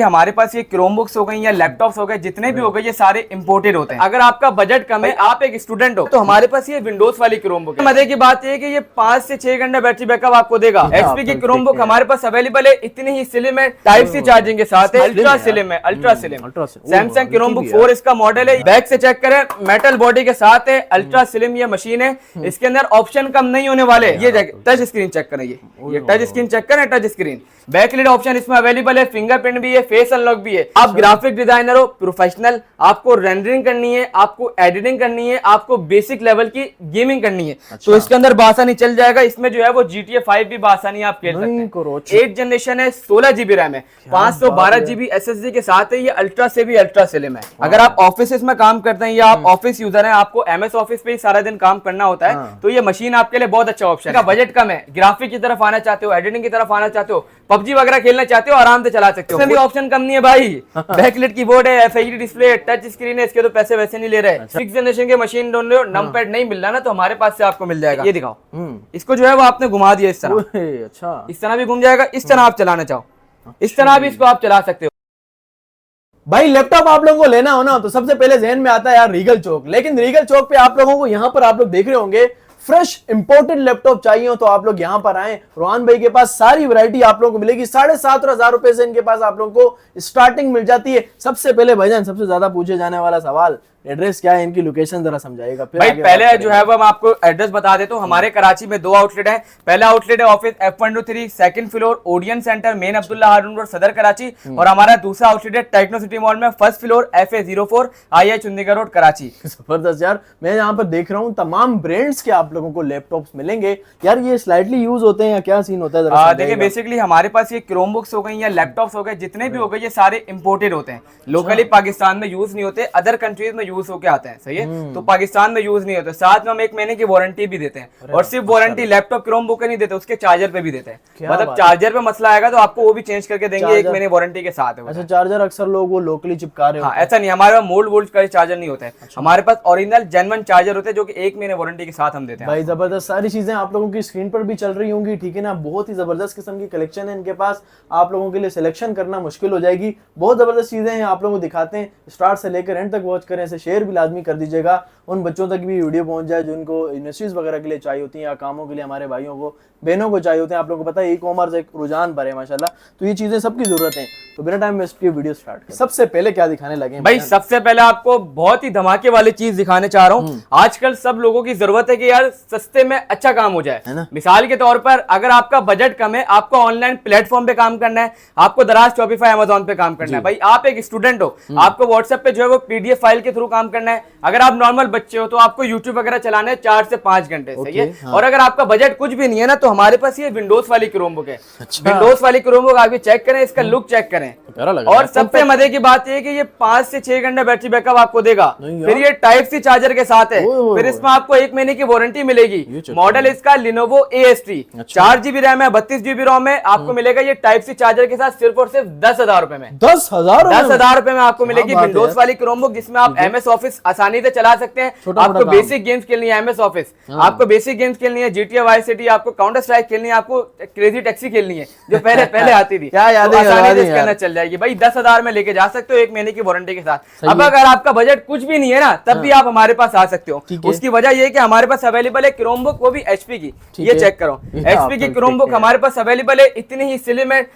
हमारे पास ये Chrome books हो गई या लैपटॉप्स हो गए, जितने भी हो गए, ये सारे इंपोर्टेड होते हैं। अगर आपका बजट कम है, आप एक स्टूडेंट हो, तो हमारे पास ये विंडोज वाली क्रोम बुक है। मजे की बात ये है कि ये 5 से 6 घंटा बैटरी बैकअप आपको देगा। एचपी की क्रोम बुक हमारे पास अवेलेबल है, इतनी ही स्लिम है, टाइप सी चार्जिंग के साथ है, अल्ट्रा स्लिम है, ultra slim. Samsung Chrome book 4 इसका मॉडल है। बैक से चेक करें, मेटल बॉडी के साथ है, अल्ट्रा स्लिम ये मशीन है। इसके अंदर ऑप्शन कम नहीं होने वाले। ये टच स्क्रीन चेक करें, ये टच स्क्रीन चेक करें, टच स्क्रीन। बैकलिट ऑप्शन इसमें अवेलेबल है, फिंगरप्रिंट भी है, फेस अनलॉक भी है। आप ग्राफिक डिजाइनर हो, प्रोफेशनल, आपको रेंडरिंग करनी है, आपको एडिटिंग करनी है, आपको बेसिक लेवल की गेमिंग करनी है, तो इसके अंदर बासानी चल जाएगा। इसमें जो है वो GTA 5 भी बासानी आप खेल सकते हैं। 8 जनरेशन है, 16 GB रैम है, 512 GB SSD के साथ है। ये अल्ट्रा से भी अल्ट्रा स्लिम है। अगर आप ऑफिस में काम करते हैं या आप ऑफिस यूजर हैं, आपको MS ऑफिस पे ही सारा दिन काम करना होता है, तो ये मशीन आपके लिए बहुत अच्छा ऑप्शन है। बजट कम है, ग्राफिक की तरफ आना चाहते हो, एडिटिंग की तरफ आना चाहते हो, PUBG वगैरह खेलना चाहते हो, आराम से चला सकते हो। इसमें भी ऑप्शन कम नहीं है भाई। बैकलिट कीबोर्ड है, FHD डिस्प्ले, टच स्क्रीन है, इसके तो पैसे वैसे नहीं ले रहे। 6th जनरेशन के मशीन ढूंढ रहे हो, नंपैड नहीं मिल रहा ना, तो हमारे पास से आपको मिल जाएगा। ये दिखाओ, इसको जो है वो आपने घुमा दिया इस तरह। अच्छा, इस तरह भी घूम जाएगा, इस तरह आप चलाना चाहो, इस तरह भी इसको आप चला सकते हो। भाई लैपटॉप आप लोगों को लेना हो ना, तो सबसे पहले ज़हन में आता है यार रीगल चौक। लेकिन रीगल चौक पे आप लोगों को यहाँ पर आप लोग देख रहे होंगे फ्रेश इंपोर्टेड लैपटॉप चाहिए हो तो आप लोग यहाँ पर आए। रोहान भाई के पास सारी वैरायटी आप लोगों को मिलेगी। 7,500 रुपए से इनके पास आप लोगों को स्टार्टिंग मिल जाती है। सबसे पहले भाईजान सबसे ज्यादा पूछे जाने वाला सवाल, एड्रेस क्या है, इनकी लोकेशन जरा समझाइएगा। भाई पहले जो है वो हम आपको एड्रेस बता देते हूँ। हमारे कराची में 2 आउटलेट है। पहला आउटलेट है office F123 2nd floor Odeon centre main Abdullah Haroon road Saddar Karachi, और हमारा दूसरा आउटलेट है टेक्नो सिटी मॉल में 1st floor FA04 II Chundrigarh road Karachi. जबरदस्त यार, मैं यहाँ पर देख रहा हूँ तमाम ब्रांड्स के आप लोगों को लैपटॉप्स मिलेंगे। यार ये स्लाइटली यूज होते हैं या क्या सीन होता है? देखिए बेसिकली हमारे पास ये क्रोम बुक्स हो गई या लैपटॉप्स हो गए, जितने भी हो गए, ये सारे इंपोर्टेड होते हैं। लोकली पाकिस्तान में यूज नहीं होते, अदर कंट्रीज में यूज होके आते हैं। सही है, तो पाकिस्तान में यूज नहीं होते। साथ में हम 1 महीने की वारंटी भी देते हैं, और सिर्फ वारंटी लैपटॉप क्रोम बुक नहीं देते, उसके चार्जर पे भी देते हैं। मतलब चार्जर पे मसला आएगा तो आपको वो भी चेंज करके देंगे, 1 महीने वारंटी के साथ है। अच्छा, चार्जर अक्सर लोग वो लोकली चिपका रहे हैं। ऐसा नहीं, हमारे पास मोल्ड वोल्ड का चार्जर नहीं होता है। हमारे पास ओरिजिनल जेन्युइन चार्जर होते हैं, जो कि 1 महीने वारंटी के साथ हम देते हैं। भाई जबरदस्त सारी चीजें आप लोगों की स्क्रीन पर भी चल रही होंगी, ठीक है ना। बहुत ही जबरदस्त किस्म की कलेक्शन है इनके पास। आप लोगों के लिए सिलेक्शन करना मुश्किल हो जाएगी। बहुत जबरदस्त चीजें हैं, आप लोगों को दिखाते हैं। स्टार्ट से लेकर एंड तक वॉच करें, इसे शेयर भी लाजमी कर दीजिएगा, उन बच्चों तक भी वीडियो पहुंच जाए जो इनको यूनिवर्सिटीज वगैरह के लिए चाहिए होती हैं, या कामों के लिए हमारे भाइयों को बहनों को चाहिए होते हैं। आप लोगों को पता है ई-कॉमर्स एक रुझान पर है माशाल्लाह, तो ये चीजें सबकी जरूरत है। तो बिना टाइम वेस्ट किए वीडियो स्टार्ट करें। सबसे पहले क्या दिखाने लगे भाई? सबसे पहले आपको बहुत ही धमाके वाली चीज दिखाने चाह रहा हूँ। आजकल सब लोगों की जरूरत है कि यार सस्ते में अच्छा काम हो जाए, है ना। मिसाल के तौर पर अगर आपका बजट कम है, आपको ऑनलाइन प्लेटफॉर्म पे काम करना है, आपको दराज शॉपिफाई अमेज़न पे काम करना है, भाई आप एक स्टूडेंट हो, आपको व्हाट्सएप पे जो है वो PDF फाइल के थ्रू काम करना है। अगर आप नॉर्मल बच्चे हो तो आपको यूट्यूब वगैरह चलाना है 4 से 5 घंटे, सही है। और अगर आपका बजट कुछ भी नहीं है ना, तो हमारे पास ये विंडोज वाली क्रोम बुक है। विंडोज वाली क्रोम बुक आप चेक करें, इसका लुक चेक करें। और सबसे मजे की बात ये है कि ये 5 से 6 घंटे बैटरी बैकअप आपको देगा। फिर ये टाइप सी चार्जर के साथ है। फिर इसमें आपको 1 महीने की वारंटी मिलेगी। मॉडल इसका Lenovo AST, 4 GB रैम है, 32 GB रोम है। आपको मिलेगा ये टाइप सी चार्जर के साथ सिर्फ और सिर्फ 10,000 रुपए में। 10,000 रुपए में आपको मिलेगी विंडोज वाली क्रोम बुक, जिसमें आप MS ऑफिस आसानी से चला सकते हैं। आपको बेसिक गेम्स खेलनी है MS ऑफिस, आपको बेसिक गेम्स खेलनी है GTA Vice City, आपको काउंटर स्ट्राइक खेलनी है, आपको क्रेजी टैक्सी खेलनी है जो पहले आती थी, क्या याद है, आसानी से इसके अंदर चल जाएगी। भाई 10,000 में लेके जा सकते हो 1 महीने की वारंटी के साथ। अब अगर आपका बजट कुछ भी नहीं है ना, तब भी आप हमारे पास आ सकते हो। उसकी वजह ये है कि हमारे पास अवेलेबल है क्रोम बुक, वो भी HP की। ये चेक करो, HP की क्रोम बुक हमारे पास अवेलेबल है, इतनी ही स्लिम है,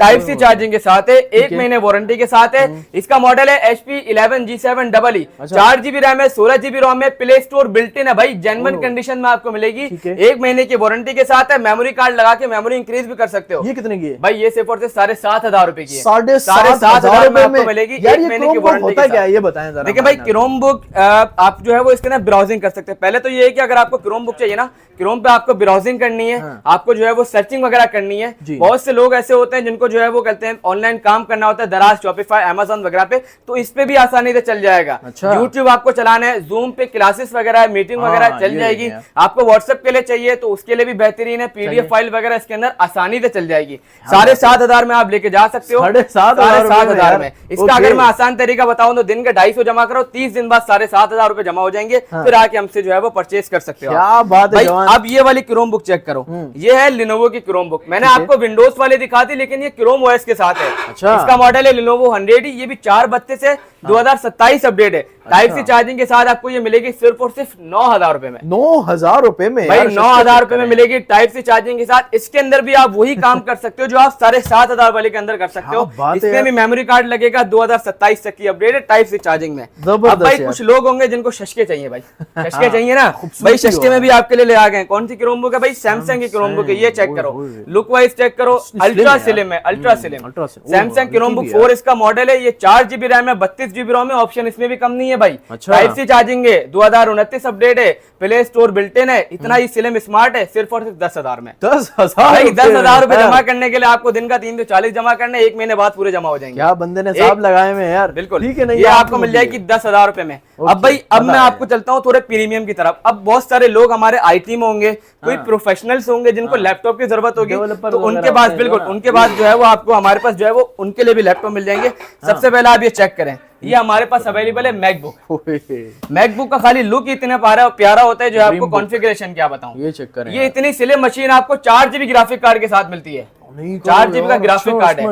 टाइप सी चार्जिंग के साथ है, 1 महीने वारंटी के साथ है। इसका मॉडल है HP 11G7EE, 4 GB रैम है, 16 GB रोम है, प्ले स्टोर बिल्ट इन है भाई, जेन्युइन कंडीशन में आपको मिलेगी। 1 महीने की वारंटी के साथ है। मेमोरी कार्ड लगा के मेमोरी इंक्रीज भी कर सकते हो। ये कितने की है भाई? ये सिर्फ और सिर्फ 7,500 रुपए की है। 7,500 में आपको मिलेगी 1 महीने की वारंटी के साथ। ये बताएं जरा। देखिए भाई, क्रोम बुक आप जो है वो इसके अंदर ब्राउजिंग कर सकते हैं। पहले तो ये है कि अगर आपको क्रोम बुक चाहिए ना, क्रोम पे आपको ब्राउजिंग करनी है, आपको जो है वो सर्चिंग वगैरह करनी है। बहुत से लोग ऐसे होते हैं जिनको जो है वो कहते हैं ऑनलाइन काम करना होता है, दराज शॉपिफाई अमेज़न वगैरह पे, तो इस पे भी आसानी से चल जाएगा। यूट्यूब आपको चलाना है, जूम पे क्लासेस वगैरह, मीटिंग वगैरह चल जाएगी। आपको व्हाट्सएप के लिए चाहिए तो उसके लिए भी बेहतरीन है, PDF फाइल वगैरह इसके अंदर आसानी से चल जाएगी। 7,500 में आप लेके जा सकते हो। 7,500 में। इसका अगर मैं आसान तरीका बताऊं तो दिन के 250 जमा करो, 30 दिन बाद 7,500 रुपए जमा हो जाएंगे, फिर आके हमसे जो है वो परचेज कर सकते हो। क्या बात है। अब ये वाली क्रोम बुक चेक करो, ये है Lenovo की क्रोम बुक। मैंने आपको विंडोज वाले दिखा दी, लेकिन ये क्रोम ओएस के साथ है। अच्छा। इसका मॉडल है Lenovo 100, ये भी 432 है, 2027 अपडेट है। टाइप सी चार्जिंग के साथ आपको ये मिलेगी सिर्फ और सिर्फ 9,000 रुपए में। 9,000 रुपए में भाई, यार, 9,000 रुपए में मिलेगी टाइप सी चार्जिंग के साथ। इसके अंदर भी आप वही काम कर सकते हो जो आप 7,500 वाले के अंदर कर सकते हो। इसमें भी मेमोरी कार्ड लगेगा, 2027 तक की अपडेट है टाइप सी चार्जिंग में। अब भाई कुछ लोग होंगे जिनको शशके चाहिए, भाई शशके चाहिए ना भाई, शशके में भी आपके लिए ले आ गए। कौन सी क्रोमबुक है भाई? सैमसंग की क्रोमबुक है। ये चेक करो, लुक वाइज चेक करो, अल्ट्रा स्लिम है, अल्ट्रा स्लिम सैमसंग क्रोमबुक 4 इसका मॉडल है। ये 4GB रैम है, 32GB रोम है, ऑप्शन इसमें भी कम नहीं है भाई। टाइप सी चार्जिंग है, 2029 अपडेट है, प्ले स्टोर बिल्ट इन है, इतना ही स्लिम स्मार्ट है, सिर्फ और सिर्फ 10,000 में। 10,000 रुपए जमा करने के लिए आपको दिन का 340 जमा करने, 1 महीने बाद पूरे जमा हो जाएंगे। क्या बंदे ने साहब लगाए हुए यार, बिल्कुल ठीक है। नहीं, ये आपको मिल जाएगी 10,000 रुपए में। अब भाई, अब मैं आपको चलता हूँ थोड़े प्रीमियम की तरफ। अब बहुत सारे लोग हमारे आईटी में होंगे, कोई प्रोफेशनल्स होंगे जिनको लैपटॉप की जरूरत होगी, तो उनके पास बिल्कुल उनके पास जो है वो आपको हमारे पास जो है वो उनके लिए भी लैपटॉप मिल जाएंगे। सबसे पहले आप ये चेक करें, ये हमारे पास अवेलेबल है मैकबुक का खाली लुक इतना प्यारा होता है, जो आपको कॉन्फ़िगरेशन क्या बताऊं। ये चेक करें, ये इतनी स्लिम मशीन आपको 4GB ग्राफिक कार्ड के साथ मिलती है। 4GB का ग्राफिक कार्ड है।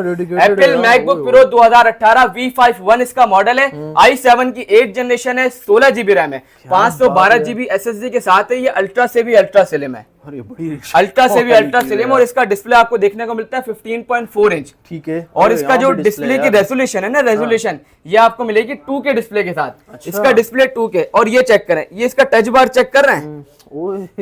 एप्पल मैकबुक प्रो 2018 V51 इसका मॉडल है, i7 की 8th जनरेशन है, 16GB रैम है, 512GB SSD के साथ है। ये अल्ट्रा से भी अल्ट्रा स्लिम है, अल्ट्रा से भी अल्ट्रा स्लिम। और इसका डिस्प्ले आपको देखने को मिलता है 15.4 इंच, ठीक है। और इसका जो डिस्प्ले की रेजोल्यूशन है ना, रेजोल्यूशन ये आपको मिलेगी 2K डिस्प्ले के साथ। अच्छा। इसका डिस्प्ले 2K। और ये चेक करें, ये इसका टच बार चेक कर रहे हैं,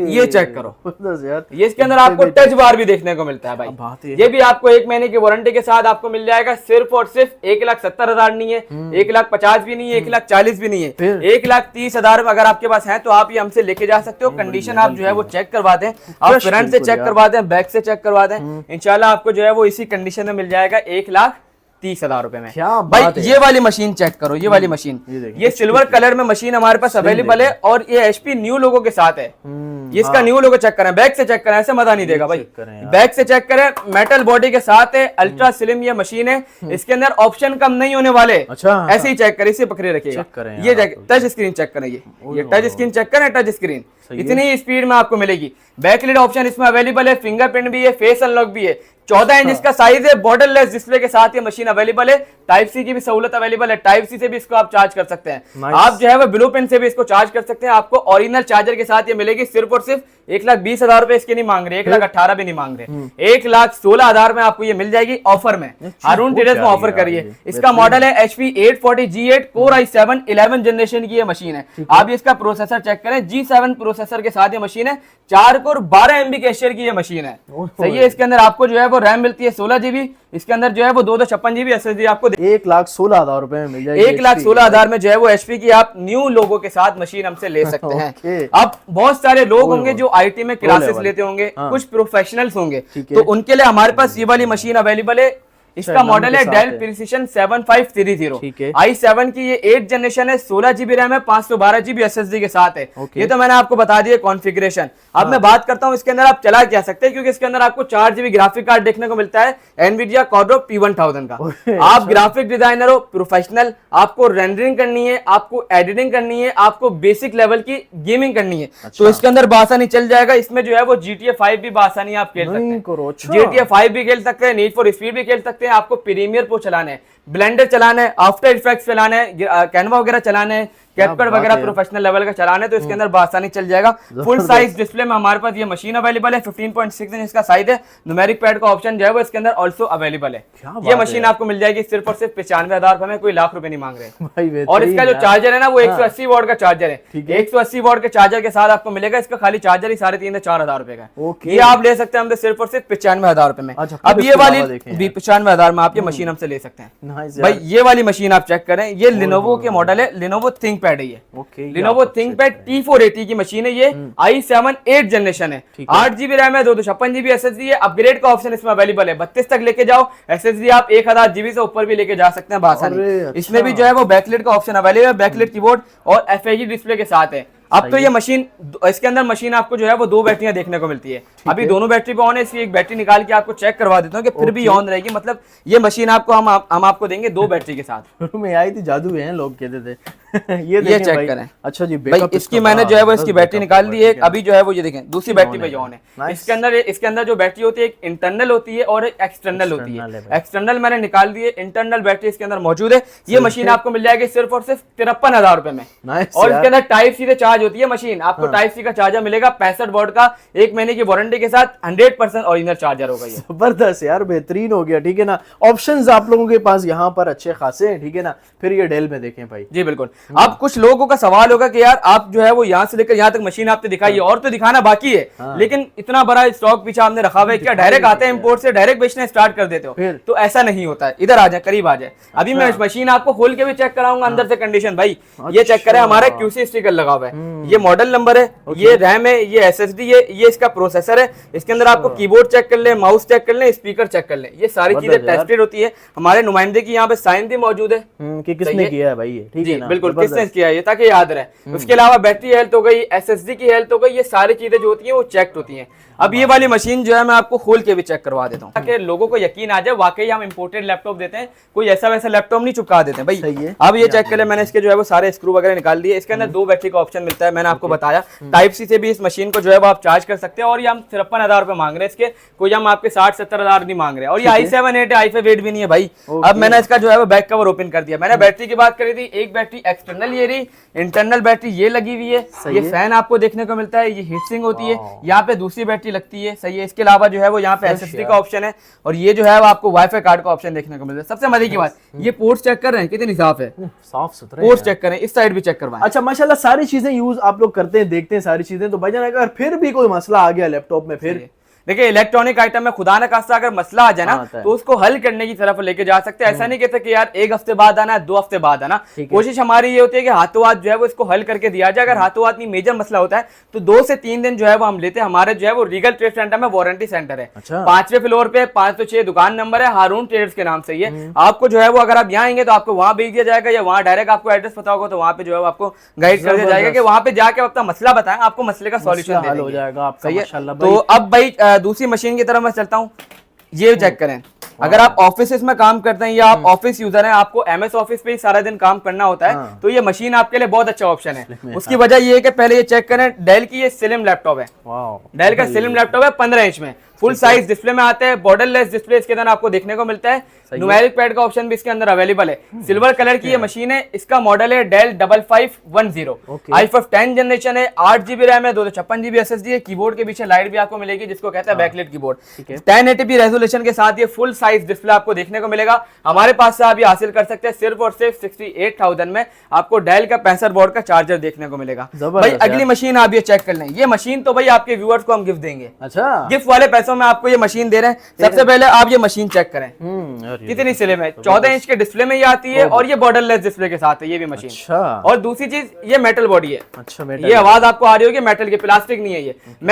ये चेक करो यार, ये इसके अंदर आपको टच बार भी देखने को मिलता है भाई। ये भी आपको 1 महीने की वारंटी के साथ आपको मिल जाएगा, सिर्फ और सिर्फ 1,70,000 नहीं है, 1,50,000 भी नहीं है, 1,40,000 भी नहीं है, 1,30,000 अगर आपके पास है तो आप ये हमसे लेके जा सकते हो। कंडीशन आप जो है वो चेक करवा दें, आप फ्रंट से चेक करवा दें, बैक से चेक करवा दें, इंशाल्लाह आपको जो है वो इसी कंडीशन में मिल जाएगा 1,30,000 रुपए में। भाई ये वाली मशीन चेक करो, ये वाली मशीन, ये सिल्वर कलर में मशीन हमारे पास अवेलेबल है, और ये HP न्यू लोगो के साथ है। ये इसका न्यू लोगो चेक करें, बैक से चेक करें, ऐसे मजा नहीं देगा भाई। बैक से चेक करें, मेटल बॉडी के साथ है, अल्ट्रा स्लिम ये मशीन है, इसके अंदर ऑप्शन कम नहीं होने वाले। ऐसे ही चेक करें, इसे पकड़े रखिएगा। ये टच स्क्रीन चेक करें, ये टच स्क्रीन चेक करें, टच स्क्रीन इतनी स्पीड में आपको मिलेगी। बैकलिट ऑप्शन इसमें अवेलेबल है, फिंगरप्रिंट भी है, फेस अनलॉक भी है, 14 इंच इसका साइज है, बॉर्डरलेस डिस्प्ले के साथ ये मशीन अवेलेबल है। टाइप सी की भी सहूलत अवेलेबल है, टाइप सी से भी इसको आप चार्ज कर सकते हैं। आप जो है वो ब्लू पेन से भी इसको चार्ज कर सकते हैं। आपको ओरिजिनल चार्जर के साथ ये मिलेगी, सिर्फ और सिर्फ 1,20,000 रुपए इसके नहीं मांग रहे, 1,18,000 भी नहीं मांग रहे, 1,16,000 में आपको ये मिल जाएगी ऑफर में। हारून ट्रेडर्स में ऑफर करिए। इसका मॉडल है HP 840G8 Core i7 11 generation की ये मशीन है। आप इसका प्रोसेसर चेक करें, G7 प्रोसेसर के साथ ये मशीन है, 4 कोर 12 MB कैशियर की ये मशीन है। सही है। इसके अंदर आपको जो है वो रैम मिलती है 16GB, इसके अंदर जो है वो 256GB SSD आपको 1,16,000 रुपए में मिल जाएगी। 1,16,000 में जो है वो HP की आप न्यू लोगो के साथ मशीन हमसे ले सकते हैं। अब बहुत सारे लोग होंगे जो IT में क्लासेस लेते होंगे, कुछ प्रोफेशनल्स होंगे, तो उनके लिए हमारे पास ये वाली मशीन अवेलेबल है। इसका मॉडल है डेल प्रिसिशन 7530, i7 की ये 8th जनरेशन है, 16GB रैम है, 512GB SSD के साथ है। ये तो मैंने आपको बता दिया कॉन्फ़िगरेशन। अब मैं बात करता हूं इसके अंदर आप चला क्या सकते हैं, क्योंकि इसके अंदर आपको 4GB ग्राफिक कार्ड देखने को मिलता है, एनवीडिया Quadro P1000 का। आप ग्राफिक डिजाइनर हो, प्रोफेशनल, आपको रेंडरिंग करनी है, आपको एडिटिंग करनी है, आपको बेसिक लेवल की गेमिंग करनी है, तो इसके अंदर बासानी चल जाएगा। इसमें जो है वो GTA 5 भी बासानी आप खेल सकते हैं, GTA 5 भी खेल सकते हैं, नीड फॉर स्पीड भी खेल सकते हैं। आपको प्रीमियर प्रो चलाना है, ब्लेंडर चलाना है, आफ्टर इफेक्ट्स चलाना है, कैनवा वगैरह चलाना है, कैपकट वगैरह प्रोफेशनल लेवल का चलाना है, तो इसके अंदर बासानी चल जाएगा। फुल साइज डिस्प्ले में हमारे पास ये मशीन अवेलेबल है, 15.6 इंच इसका साइज है। न्यूमेरिक पैड का ऑप्शन जो है वो इसके अंदर ऑल्सो अवेलेबल है। ये मशीन आपको मिल जाएगी सिर्फ और सिर्फ 95,000 रुपए में, कोई लाख रुपए नहीं मांग रहे। और इसका जो चार्जर है ना वो 180 वॉट का चार्जर है, 180 वॉट के चार्जर के साथ आपको मिलेगा। इसका खाली चार्जर ही 3,500 से 4,000 रुपए का। ये आप ले सकते हैं हमसे सिर्फ और सिर्फ 95,000 रुपए में। अब ये वाली 95,000 में आप ये मशीन हमसे ले सकते हैं भाई। ये वाली मशीन आप चेक करें, ये Lenovo के मॉडल है, Lenovo ThinkPad है ये। Lenovo ThinkPad T480 की मशीन है, ये i7 8th जनरेशन है, 8GB रैम है, 256GB SSD है। अपग्रेड का ऑप्शन इसमें अवेलेबल है, 32 तक लेके जाओ, SSD आप 1000GB से ऊपर भी लेके जा सकते हैं बासानी। इसमें भी जो है वो बैकलाइट का ऑप्शन अवेलेबल है, बैकलाइट कीबोर्ड और FHD डिस्प्ले के साथ है। अब तो ये मशीन, इसके अंदर मशीन आपको जो है वो 2 बैटरियां देखने को मिलती है। अभी दोनों बैटरी पे ऑन है, इसकी एक बैटरी निकाल के आपको चेक करवा देता हूँ कि फिर भी ऑन रहेगी। मतलब ये मशीन आपको हम आपको देंगे 2 बैटरी के साथ। में आई थी, जादू है लोग कहते थे। ये ये चेक करें। अच्छा जी, भाई इसकी मैंने जो है वो इसकी बैटरी निकाल ली है, अभी जो है वो ये देखें दूसरी बैटरी पे ऑन है। इसके अंदर जो बैटरी होती है एक इंटरनल होती है और एक एक्सटर्नल होती है। एक्सटर्नल मैंने निकाल दी है, इंटरनल बैटरी इसके अंदर मौजूद है। ये मशीन आपको मिल जाएगी सिर्फ और सिर्फ 53,000 रुपए में। और इसके अंदर टाइप सी से चार्ज होती है मशीन, आपको टाइप सी का चार्जर मिलेगा 65 वॉट का, 1 महीने की वारंटी के साथ 100% ओरिजिनल चार्जर होगा। ये जबरदस्त यार, बेहतरीन हो गया, ठीक है ना। ऑप्शंस आप लोगों के पास यहाँ पर अच्छे खासे हैं, ठीक है ना। फिर ये डेल में देखें भाई। जी बिल्कुल। अब कुछ लोगों का सवाल होगा कि यार आप जो है वो यहाँ से लेकर यहाँ तक मशीन आपने दिखाई है और तो दिखाना बाकी है, लेकिन इतना बड़ा स्टॉक पीछे आपने रखा हुआ है, क्या डायरेक्ट आते हैं इंपोर्ट से डायरेक्ट बेचना स्टार्ट कर देते हो? तो ऐसा नहीं होता है। इधर आ जाए, करीब आ जाए। अभी मैं मशीन आपको खोल के भी चेक कराऊंगा अंदर से कंडीशन। भाई ये चेक करें, हमारा QC स्टिकर लगा हुआ है, ये मॉडल नंबर है, ये रैम है, ये SSD है, ये इसका प्रोसेसर है। इसके अंदर आपको कीबोर्ड चेक कर ले, माउस चेक कर ले, स्पीकर चेक कर ले, ये सारी चीजें टेस्टेड होती है। हमारे नुमाइंदे की यहाँ पे साइन भी मौजूद है कि किसने किया है भाई ये, ठीक है ना। बिल्कुल, किसने किया है ये, ताकि याद रहे। उसके अलावा बैटरी हेल्थ हो गई, SSD की हेल्थ हो गई, ये सारी चीजें जो होती है वो चेक होती है। अब ये वाली मशीन जो है मैं आपको खोल के भी चेक करवा देता हूँ ताकि लोगों को यकीन आ जाए वाकई हम इंपोर्टेड लैपटॉप देते हैं, कोई ऐसा वैसा लैपटॉप नहीं चिपका देते हैं भाई। अब ये चेक कर ले, मैंने इसके जो है वो सारे स्क्रू वगैरह निकाल दिए। इसके अंदर 2 बैटरी का ऑप्शन मिलता है, मैंने आपको बताया। टाइप सी से भी इस मशीन को जो है वो आप चार्ज कर सकते हैं। और ये हम 53,000 रुपए मांग रहे हैं इसके, कोई हम आपके 60-70,000 नहीं मांग रहे हैं। और ये i7 8 i5 भी नहीं है भाई। अब मैंने इसका जो है वो बैक कवर ओपन कर दिया। मैंने बैटरी की बात करी थी, एक बैटरी एक्सटर्नल ये रही, इंटरनल बैटरी ये लगी हुई है, ये फैन आपको देखने को मिलता है, ये हीट सिंक होती है, यहाँ पे दूसरी बैटरी लगती है, सही है। इसके अलावा जो है वो यहाँ पे SSD का ऑप्शन है और ये जो है वो आपको वाईफाई कार्ड का ऑप्शन देखने को मिलता है। सबसे मजे की बात, ये पोर्ट्स चेक कर रहे हैं कितनी साफ है, साफ सुथरा पोर्ट्स चेक करें, इस साइड भी चेक करवाएं। अच्छा माशाल्लाह, सारी चीजें यूज आप लोग करते हैं, देखते हैं सारी चीजें। तो भाईजान अगर फिर भी कोई मसला आ गया लैपटॉप में, फिर देखिए इलेक्ट्रॉनिक आइटम में खुदा न खास्ता अगर मसला आ जाए ना तो उसको हल करने की तरफ लेके जा सकते हैं। ऐसा नहीं कहते कि यार 1 हफ्ते बाद आना है, 2 हफ्ते बाद आना। कोशिश हमारी ये होती है कि हाथों हाथ जो है वो इसको हल करके दिया जाए। अगर हाथों हाथ नहीं मेजर मसला होता है तो 2 से 3 दिन जो है वो हम लेते हैं। हमारे जो है वो रीगल ट्रेड सेंटर में वारंटी सेंटर है, 5वें फ्लोर पे 506 दुकान नंबर है, हारून ट्रेडर्स के नाम से ही है। आपको जो है वो अगर आप यहाँ आएंगे तो आपको वहां भेज दिया जाएगा, या वहां डायरेक्ट आपको एड्रेस पता होगा तो वहां पे जो है आपको गाइड कर दिया जाएगा कि वहां पे जाके अपना मसला बताएं, आपको मसले का सॉल्यूशन हल हो जाएगा आपका। माशाल्लाह। तो अब भाई दूसरी मशीन की तरफ मैं चलता हूं, ये चेक करें। अगर आप ऑफिस में काम करते हैं या आप ऑफिस यूजर हैं, आपको MS ऑफिस पे ही सारा दिन काम करना होता है, तो ये मशीन आपके लिए बहुत अच्छा ऑप्शन है। उसकी वजह ये है कि पहले ये चेक करें, डेल की ये स्लिम लैपटॉप है, डेल का स्लिम लैपटॉप है, 15 इंच में फुल साइज डिस्प्ले में आते हैं, बॉर्डरलेस डिस्प्ले इसके अंदर आपको देखने को मिलता है। न्यूमेरिक पैड का ऑप्शन भी इसके अंदर अवेलेबल है। सिल्वर कलर की ये मशीन है, इसका मॉडल है डेल 5510, i5 10 जनरेशन है, 8GB रैम है, 256GB SSD है। कीबोर्ड के पीछे लाइट भी आपको मिलेगी जिसको कहते हैं बैकलाइट कीबोर्ड। 1080p रेजोल्यूशन के साथ ये फुल साइज डिस्प्ले आपको देखने को मिलेगा। हमारे पास से आप ये हासिल कर सकते हैं सिर्फ और सिर्फ 68,000 में। आपको डेल का 65 वॉट का चार्जर देखने को मिलेगा। भाई अगली मशीन आप ये चेक कर लें, ये मशीन तो भाई आपके व्यूअर्स को हम गिफ्ट देंगे। अच्छा, गिफ्ट वाले पैसों में आपको ये मशीन दे रहे हैं। सबसे पहले आप ये मशीन चेक करें कितनी स्लिम है, 14 इंच के डिस्प्ले में ये आती है और ये बॉर्डरलेस डिस्प्ले के साथ है ये भी मशीन। अच्छा। और दूसरी चीज ये मेटल बॉडी है। अच्छा, मेटल ये आवाज आपको आ रही होगी, मेटल की, प्लास्टिक नहीं है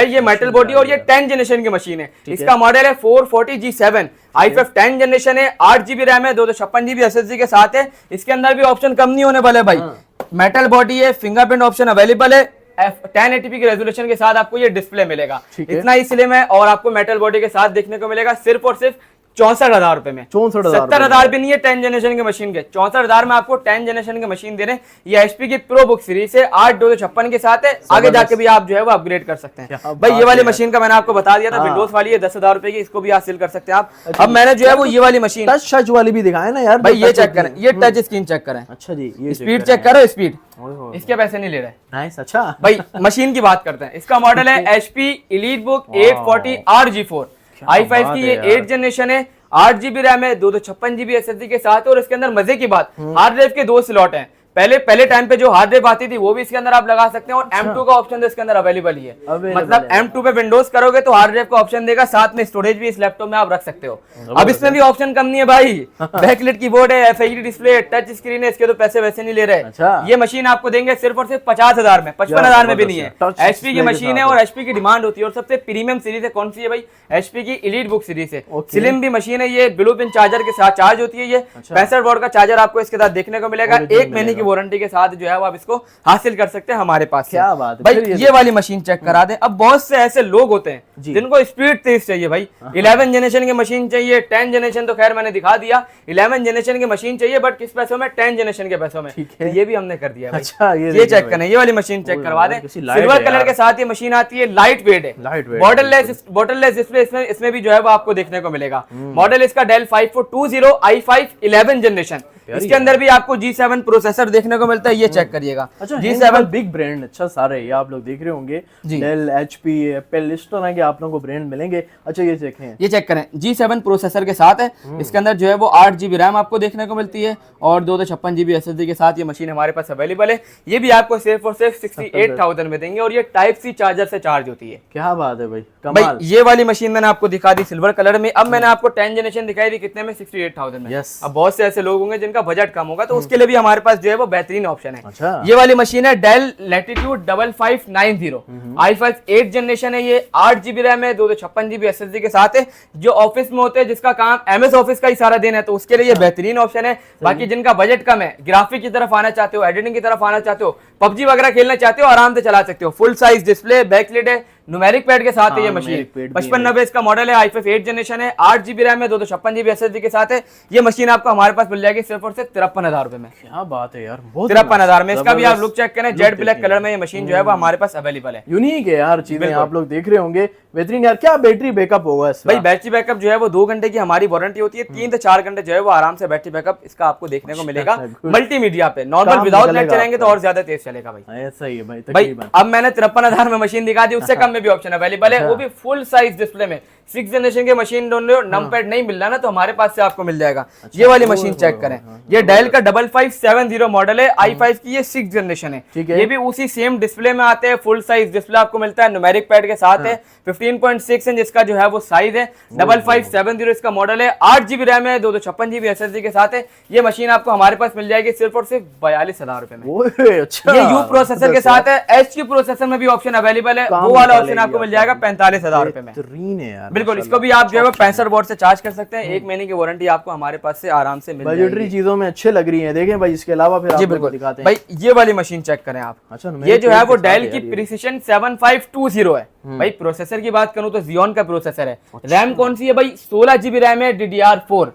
ये मेटल बॉडी और ये 10 जनरेशन की मशीन है। इसका मॉडल है 440G7, i5 10 जनरेशन है, 8GB रैम है, 256GB SSD के साथ है। इसके अंदर भी ऑप्शन कम नहीं होने वाले भाई। मेटल बॉडी है, फिंगरप्रिंट ऑप्शन अवेलेबल है, 1080p की रेजोल्यूशन के साथ आपको ये डिस्प्ले मिलेगा। इतना ही स्लिम है और आपको मेटल बॉडी के साथ देखने को मिलेगा सिर्फ और सिर्फ 64,000 रुपए में। 70,000 भी नहीं है 10 जनरेशन के मशीन के, 64,000 में आपको 10 जनरेशन के मशीन दे रहे हैं। ये HP की प्रो बुक सीरीज है, 8/256 के साथ है। आगे जाके भी आप जो है वो अपग्रेड कर सकते हैं भाई। ये वाली मशीन का मैंने आपको बता दिया था, विंडोज वाली है 10,000 रुपए की, इसको भी हासिल कर सकते हैं आप। अब मैंने जो है वो ये वाली मशीन टच वाली भी दिखाए ना यार भाई, ये चेक करें, ये टच स्क्रीन चेक करें। अच्छा जी, ये स्पीड चेक करो, स्पीड इसके पैसे नहीं ले रहे। नाइस। अच्छा भाई मशीन की बात करते हैं। इसका मॉडल है HP EliteBook 840 RG4, i5 की ये 8 जनरेशन है, 8GB रैम है, 256GB SSD के साथ। और इसके अंदर मजे की बात, हार्ड ड्राइव के 2 स्लॉट हैं। पहले टाइम पे जो हार्ड ड्राइव आती थी वो भी इसके अंदर आप लगा सकते हैं और M2 का ऑप्शन इसके अंदर अवेलेबल ही है। मतलब M2 पे विंडोज करोगे तो हार्ड ड्राइव का ऑप्शन देगा, साथ में स्टोरेज भी इस लैपटॉप में आप रख सकते हो। अब इसमें भी ऑप्शन कम नहीं है भाई, बैकलाइट कीबोर्ड है, FHD डिस्प्ले, टच स्क्रीन है, इसके तो पैसे वैसे नहीं ले रहे। ये मशीन आपको देंगे सिर्फ और सिर्फ 50,000 में, 55,000 में भी नहीं है। HP की मशीन है और HP की डिमांड होती है। और सबसे प्रीमियम सीरीज है कौन सी है भाई, HP की EliteBook सीरीज है। स्लिम भी मशीन है, ये ब्लू पिन चार्जर के साथ चार्ज होती है। ये 65 वॉट का चार्जर आपको इसके साथ देखने को मिलेगा, 1 महीने की वारंटी के साथ जो है वो आप इसको हासिल कर सकते हैं हमारे पास से। क्या बात है। भाई ये वाली मशीन चेक करा दें। अब बहुत से ऐसे लोग होते हैं जिनको स्पीड तेज चाहिए भाई, 11 जनरेशन की मशीन चाहिए, 10 जनरेशन तो खैर मैंने दिखा दिया, 11 जनरेशन की मशीन चाहिए बट किस पैसों में, 10 जनरेशन के पैसों में। तो ये भी हमने कर दिया भाई। अच्छा, ये चेक करना, ये वाली मशीन चेक करवा दें। सिल्वर कलर के साथ ये मशीन आती है, लाइट वेट है, बॉर्डरलेस डिस्प्ले इसमें भी जो है वो आपको देखने को मिलेगा। मॉडल इसका डेल 5420 i5 11 जनरेशन। इसके अंदर भी आपको G7 प्रोसेसर देखने को मिलता है, ये चेक करिएगा। अच्छा, G7 बिग ब्रांड, अच्छा सारे ये आप लोग देख रहे होंगे, डेल, HP, एप्पल, इस तरह के आप लोगों को ब्रांड मिलेंगे। अच्छा ये देखें, ये चेक करें, G7 प्रोसेसर के साथ है। इसके अंदर जो है वो 8 GB रैम आपको देखने को मिलती है और 256 GB SSD के साथ ये मशीन हमारे पास अवेलेबल है। ये भी आपको सिर्फ और सिर्फ 68,000 में देंगे और ये टाइप C चार्जर से चार्ज होती है। क्या बात है भाई, भाई ये वाली मशीन मैंने आपको दिखा दी सिल्वर कलर में। अब मैंने आपको 10 जनरेशन दिखाई दी कितने में, 68,000 में। अब बहुत से ऐसे लोग होंगे जिनका बजट कम होगा, तो उसके लिए भी हमारे पास जो है वो बेहतरीन ऑप्शन है। अच्छा। ये वाली मशीन है डेल लैटिट्यूड 5590 i5 8 जनरेशन है। ये 8 GB रैम है, 256 GB SSD के साथ है। जो ऑफिस में होते हैं, जिसका काम MS ऑफिस का ही सारा दिन है, तो उसके लिए ये बेहतरीन ऑप्शन है। बाकी जिनका बजट कम है, ग्राफिक की तरफ आना चाहते हो, एडिटिंग की तरफ आना चाहते हो, PUBG वगैरह खेलना चाहते हो, आराम से चला सकते हो। फुल साइज डिस्प्ले, बैकलाइट है, न्यूमेरिक पैड के साथ है ये मशीन। 5590 इसका मॉडल है, i5 8 जनरेशन है, 8 GB रैम है, 256 GB SSD के साथ है। ये मशीन आपको हमारे पास मिल जाएगी सिर्फ और सिर्फ 53,000 रुपए में। क्या बात है यार, 53,000 में। इसका भी आप लुक चेक करें, जेड ब्लैक कलर में ये मशीन जो है वो हमारे पास अवेलेबल है। यूनिक है यार चीजें, आप लोग देख रहे होंगे, बेहतरीन यार। क्या बैटरी बैकअप होगा इसका? भाई बैटरी बैकअप जो है वो 2 घंटे की हमारी वारंटी होती है, 3 से 4 घंटे जो है वो आराम से बैटरी बैकअप इसका आपको देखने को मिलेगा मल्टीमीडिया पे। नॉर्मल विदाउट नेट चलेंगे तो और ज्यादा तेज चलेगा भाई। ऐसा ही है भाई। भाई अब मैंने 53,000 में मशीन दिखा दी, उससे कम में भी ऑप्शन अवेलेबल है, वो भी फुल साइज डिस्प्ले में। 6 जनरेशन के मशीन नंबर पैड नहीं मिल रहा ना, तो हमारे पास से आपको मिल जाएगा। ये वाली मशीन चेक करें, ये डेल का 5570 मॉडल है, i5 की ये 6 जनरेशन है। ये भी उसी सेम डिस्प्ले में आते हैं, फुल साइज डिस्प्ले आपको मिलता है, न्यूमेरिक पैड के साथ है, 15.6 इंच इसका जो है वो साइज है। 5570 इसका मॉडल है, 8 GB रैम है, 256 GB SSD के साथ है। ये मशीन आपको हमारे पास मिल जाएगी सिर्फ और सिर्फ 42,000 रुपए में। अच्छा, ये U प्रोसेसर के साथ है, HQ प्रोसेसर में भी ऑप्शन अवेलेबल है, वो वाला ऑप्शन आपको मिल जाएगा 45,000 रुपए में। बिल्कुल, इसको भी आप जो है 65 वॉट से चार्ज कर सकते हैं। 1 महीने की वारंटी आपको हमारे पास से आराम से मिल जाएगी। बजटरी चीजों में अच्छे लग रही है, देखें भाई। इसके अलावा फिर आपको दिखाते हैं भाई, ये वाली मशीन चेक करें आप। अच्छा, ये जो है वो डेल की प्रिसिशन 7520 है। भाई प्रोसेसर की बात करूं तो Xeon का प्रोसेसर है। रैम कौन सी है भाई? 16 GB रैम है, DDR4।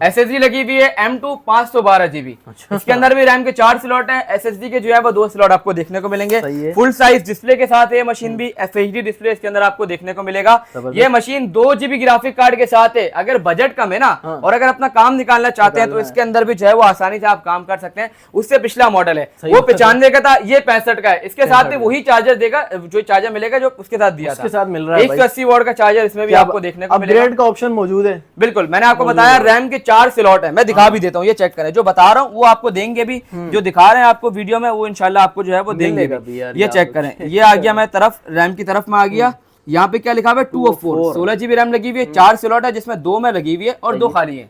SSD लगी हुई है M2 512 GB। इसके अंदर भी रैम के 4 स्लॉट हैं, SSD के जो है वो 2 स्लॉट आपको देखने को मिलेंगे। फुल साइज डिस्प्ले के साथ ये मशीन भी FHD डिस्प्ले इसके अंदर आपको देखने को मिलेगा। ये मशीन 2 GB ग्राफिक कार्ड के साथ है। अगर बजट कम है ना, और अगर अपना काम निकालना चाहते हैं, तो इसके अंदर भी जो है वो आसानी से आप काम कर सकते हैं। उससे पिछला मॉडल है वो 95 का था, ये 65 का है। इसके साथ वही चार्जर देगा, जो चार्जर मिलेगा जो उसके साथ दिया था, उसके साथ मिल रहा है। 180 वॉट का चार्जर इसमें भी आपको देखने को मिलेगा। अपग्रेड का ऑप्शन मौजूद है। बिल्कुल, मैंने आपको बताया रैम के 4 स्लॉट है। मैं दिखा भी देता हूँ, ये चेक करें। जो बता रहा हूँ वो आपको देंगे भी, जो दिखा रहे हैं आपको वीडियो में वो इंशाल्लाह आपको जो है वो देंगे भी। ये चेक करें, ये आ गया मैं तरफ रैम की तरफ में आ गया। यहाँ पे क्या लिखा हुआ है? 2 of 4 16 GB रैम लगी हुई है, 4 स्लॉट है जिसमें 2 में लगी हुई है और 2 खाली है।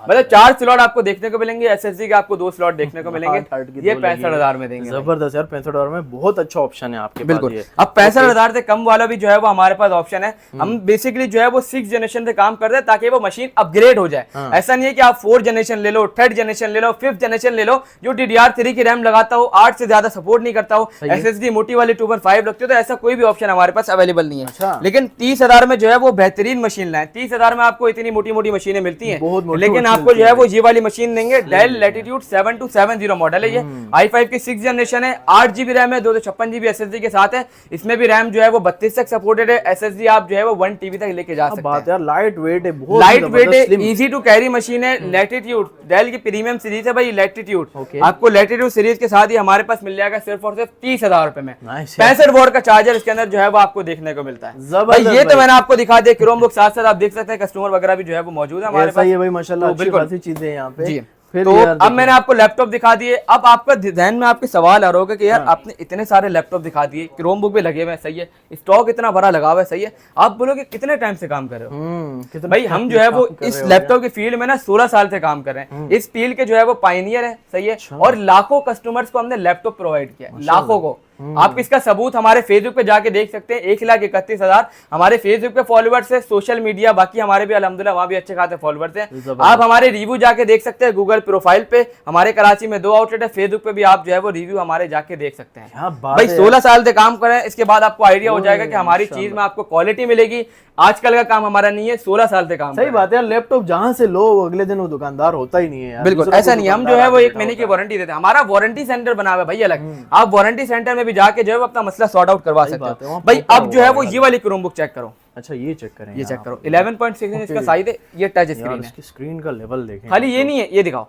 मतलब 4 स्लॉट आपको देखने को मिलेंगे। SSD के आपको 2 स्लॉट देखने को मिलेंगे। ये 65,000 में देंगे। जबरदस्त यार, 65,000 में बहुत अच्छा ऑप्शन है आपके बिल्कुल। पास। अब 65,000 से कम वाला भी जो है वो हमारे पास ऑप्शन है। हम बेसिकली जो है वो 6 जनरेशन से काम कर रहे हैं ताकि वो मशीन अपग्रेड हो जाए। ऐसा नहीं है कि आप 4 जनरेशन ले लो, 3rd जनरेशन ले लो, 5th जनरेशन ले लो, जो DDR3 की रैम लगाता हो, 8 से ज्यादा सपोर्ट नहीं करता हो, SSD मोटी वाली 2.5 लगती हो, तो ऐसा कोई भी ऑप्शन हमारे पास अवेलेबल नहीं है। लेकिन 30,000 में जो है वो बेहतरीन मशीन लाए। 30,000 में आपको इतनी मोटी मोटी मशीनें मिलती है, लेकिन आपको जो है वो ये वाली मशीन देंगे। डेल लैटिट्यूड 7270 मॉडल है। ये i5 की 6 जनरेशन है, 8 GB रैम है, 256 GB SSD के साथ है। इसमें भी रैम जो है वो 32 तक सपोर्टेड है। SSD आप जो है वो 1 TB तक लेके जा सकते हैं। यार लाइट वेट है, बहुत लाइट वेट है, इजी टू कैरी मशीन है। लैटिट्यूड डेल की प्रीमियम सीरीज है भाई, लैटिट्यूड। आपको लैटिट्यूड सीरीज के साथ ही हमारे पास मिल जाएगा सिर्फ और सिर्फ 30,000 रुपए में। 65 वॉट का चार्जर इसके अंदर जो है वो आपको देखने को मिलता है। ये तो मैंने आपको दिखा दिया। क्रोम बुक साथ साथ आप देख सकते हैं, कस्टमर वगैरह भी जो है वो मौजूद है हमारे पास। भाई माशाल्लाह, अच्छी खासी चीजें हैं यहाँ पे। तो अब मैंने आपको लैपटॉप दिखा दिए। अब आपका ध्यान में आपके सवाल आ रहा होगा कि यार आपने इतने सारे लैपटॉप दिखा दिए, क्रोम बुक भी लगे हुए हैं, सही है, स्टॉक इतना भरा लगा हुआ है, सही है, आप बोलोगे कितने टाइम से काम कर रहे हो? भाई हम जो है वो इस लैपटॉप की फील्ड में ना 16 साल से काम कर रहे हैं। इस फील्ड के जो है वो पायनियर है, सही है, और लाखों कस्टमर्स को हमने लैपटॉप प्रोवाइड किया, लाखों को। आप इसका सबूत हमारे फेसबुक पे जाके देख सकते हैं। 1,31,000 हमारे फेसबुक पे फॉलोवर्स है, सोशल मीडिया बाकी हमारे भी अल्हम्दुलिल्लाह वहाँ भी अच्छे खासे फॉलोवर्स हैं। आप हमारे रिव्यू जाके देख सकते हैं गूगल प्रोफाइल पे। हमारे कराची में 2 आउटलेट है, फेसबुक पे भी आप जो है वो रिव्यू हमारे जाके देख सकते हैं। भाई 16 साल से काम करें, इसके बाद आपको आइडिया हो जाएगा कि हमारी चीज में आपको क्वालिटी मिलेगी। आजकल का काम हमारा नहीं है, 16 साल से काम। सही बात है यार, लैपटॉप जहाँ से लो अगले दिन वो दुकानदार होता ही नहीं है यार। बिल्कुल ऐसा नहीं है, हम जो है वो 1 महीने की वारंटी देते हैं। हमारा वारंटी सेंटर बना हुआ है भाई अलग, आप वारंटी सेंटर में भी जाके जो है वो अपना मसला सॉर्ट आउट करवा सकते हो। भाई अब जो है वो ये वाली क्रोमबुक चेक करो। अच्छा ये चेक करें, ये चेक करो 11.6 इंच इसका साइज है, ये टच स्क्रीन है। इसकी स्क्रीन का लेवल देखें, खाली ये नहीं है, ये दिखाओ।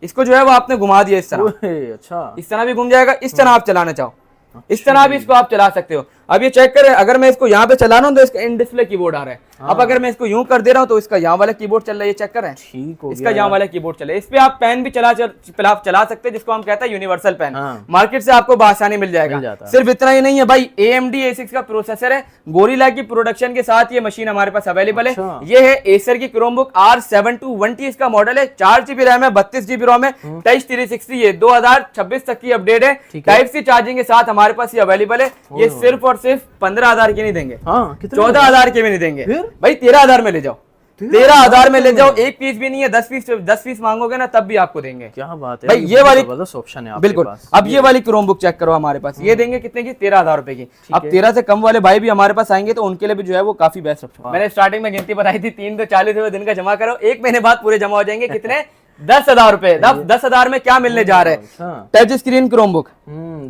इसको जो है वो आपने घुमा दिया इस तरह, अच्छा इस तरह भी घूम जाएगा, इस तरह आप चलाना चाहो इस तरह भी इसको आप चला सकते हो। अब ये चेक करें, अगर मैं इसको यहाँ पे चला रहा हूँ तो इसका इन डिस्प्ले कीबोर्ड आ रहा है। अब अगर मैं इसको यूं कर दे रहा हूँ तो इसका यहाँ वाला कीबोर्ड चल रहा है, ये चेक करें, ठीक हो इसका यहाँ वाला कीबोर्ड चले। इस पे आप पेन भी चला सकते हैं, जिसको हम कहते हैं यूनिवर्सल पेन। मार्केट से आपको बआसानी मिल जाएगा। सिर्फ इतना ही नहीं है भाई, AMD A6 का प्रोसेसर है, गोरिल्ला की प्रोडक्शन के साथ ये मशीन हमारे पास अवेलेबल है। ये है एसर की क्रोमबुक R721T इसका मॉडल है, 4 GB रैम है, 32 GB रोम है, टच 360 है, 2026 तक की अपडेट है। टाइप सी चार्जिंग के साथ हमारे पास ये अवेलेबल है। ये सिर्फ और सिर्फ 15,000 की नहीं देंगे, 14,000 के भी नहीं देंगे भाई, 13,000 में ले जाओ, 13,000 में ले जाओ। एक पीस भी नहीं है, 10 पीस मांगोगे ना तब भी आपको देंगे। क्या बात है भाई, ये वाली ऑप्शन है बिल्कुल। अब ये वाली क्रोमबुक चेक करो हमारे पास, ये देंगे कितने की, 13,000 रुपए की। अब 13 से कम वाले भाई भी हमारे पास आएंगे तो उनके लिए भी जो है वो काफी बेस्ट ऑप्शन। मैंने स्टार्टिंग में गिनती बताई थी 3 तो 40 रुपए दिन का जमा करो, 1 महीने बाद पूरे जमा हो जाएंगे। कितने? 10,000 रुपए। 10,000 में क्या मिलने जा रहे हैं? टच स्क्रीन क्रोमबुक,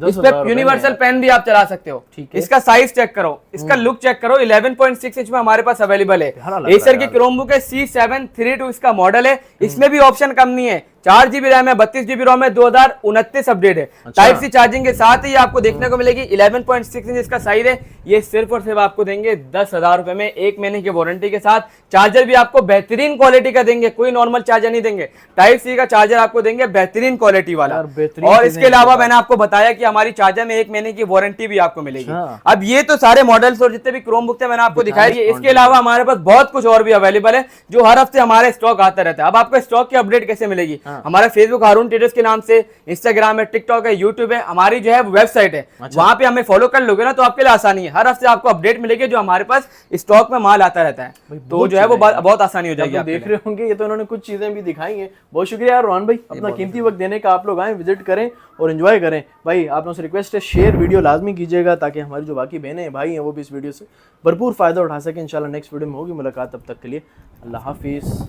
इस पे यूनिवर्सल पेन भी आप चला सकते हो। इसका साइज चेक करो, इसका लुक चेक करो, 11.6 इंच में हमारे पास अवेलेबल है। एसर की क्रोमबुक है, C732 इसका मॉडल है। इसमें भी ऑप्शन कम नहीं है, 4 GB रैम है, 32 GB रोम है, 2029 अपडेट है। टाइप सी चार्जिंग के साथ ही आपको देखने को मिलेगी। 11.6 इंच इसका साइज है। ये सिर्फ और सिर्फ आपको देंगे 10,000 रुपए में, 1 महीने की वारंटी के साथ। चार्जर भी आपको बेहतरीन क्वालिटी का देंगे, कोई नॉर्मल चार्जर नहीं देंगे, टाइप सी का चार्जर आपको देंगे बेहतरीन क्वालिटी वाला। और इसके अलावा मैंने आपको बताया कि हमारी चार्जर में 1 महीने की वारंटी भी आपको मिलेगी। अब ये तो सारे मॉडल्स और जितने भी क्रोमबुक थे मैंने आपको दिखाई दिए। इसके अलावा हमारे पास बहुत कुछ और भी अवेलेबल है जो हर हफ्ते हमारे स्टॉक आता रहता है। अब आपको स्टॉक की अपडेट कैसे मिलेगी? हमारा फेसबुक हारून ट्रेडर्स के नाम से, इंस्टाग्राम है, टिकटॉक है, यूट्यूब है, हमारी जो है वेबसाइट है। वहां पे हमें फॉलो कर लोगे ना तो आपके लिए आसानी है, हर हफ्ते आपको अपडेट मिलेगी जो हमारे पास स्टॉक में माल आता रहता है, तो जो है वो बहुत आसानी हो जाएगी। आप देख रहे होंगे, ये तो उन्होंने कुछ चीजें भी दिखाई हैं। बहुत शुक्रिया यार रोहन भाई, अपना कीमती वक्त देने का। आप लोग आए, विजिट करें और एंजॉय करें। भाई आप लोगों से रिक्वेस्ट है, शेयर वीडियो लाजमी कीजिएगा ताकि हमारी जो बाकी बहनें हैं, भाई हैं, वो भी इस वीडियो से भरपूर फायदा उठा सकें। इंशाल्लाह नेक्स्ट वीडियो में होगी मुलाकात, तब तक के लिए अल्लाह हाफिज।